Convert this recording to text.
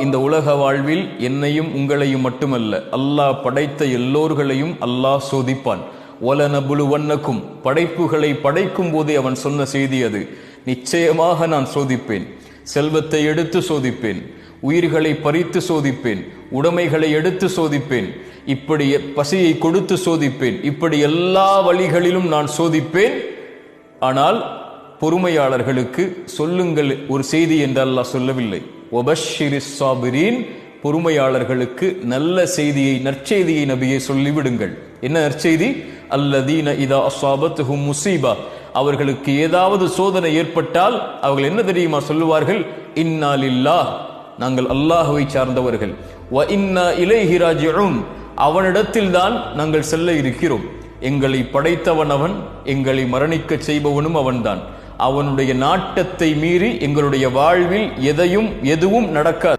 இந்த உலக வாழ்வில் என்னையும் உங்களையும் மட்டுமல்ல, அல்லாஹ் படைத்த எல்லோர்களையும் அல்லாஹ் சோதிப்பான். வலனபுலுவன்னக்கும், படைப்புகளை படைக்கும் போதே அவன் சொன்ன செய்தி அது. நிச்சயமாக நான் சோதிப்பேன். செல்வத்தை எடுத்து சோதிப்பேன், உயிர்களை பறித்து சோதிப்பேன், உடைமைகளை எடுத்து சோதிப்பேன், இப்படி பசியை கொடுத்து சோதிப்பேன், இப்படி எல்லா வழிகளிலும் நான் சோதிப்பேன். ஆனால் பொறுமையாளர்களுக்கு சொல்லுங்கள் ஒரு செய்தி என்று அல்லாஹ் சொல்லவில்லை. வபஷ்ஷிரிஸ் சாபிரீன், பொறுமையாளர்களுக்கு நல்ல செய்தியை, நற்செய்தியை நபியை சொல்லிவிடுங்கள். என்ன நற்செய்தி? அல்லதீன இதா அஸாபத்துஹும் முஸீபா, அவர்களுக்கு ஏதாவது சோதனை ஏற்பட்டால் அவர்கள் என்ன தெரியுமா சொல்லுவார்கள்? இன்னா லில்லாஹ், நாங்கள் அல்லாஹ்வை சார்ந்தவர்கள். வ இன்னா இலைஹி ராஜிஊன், அவனிடத்தில் தான் நாங்கள் செல்ல இருக்கிறோம். எங்களை படைத்தவன் அவன், எங்களை மரணிக்க செய்பவனும் அவன்தான். அவனுடைய நாட்டத்தை மீறி எங்களுடைய வாழ்வில் எதுவும் நடக்காது.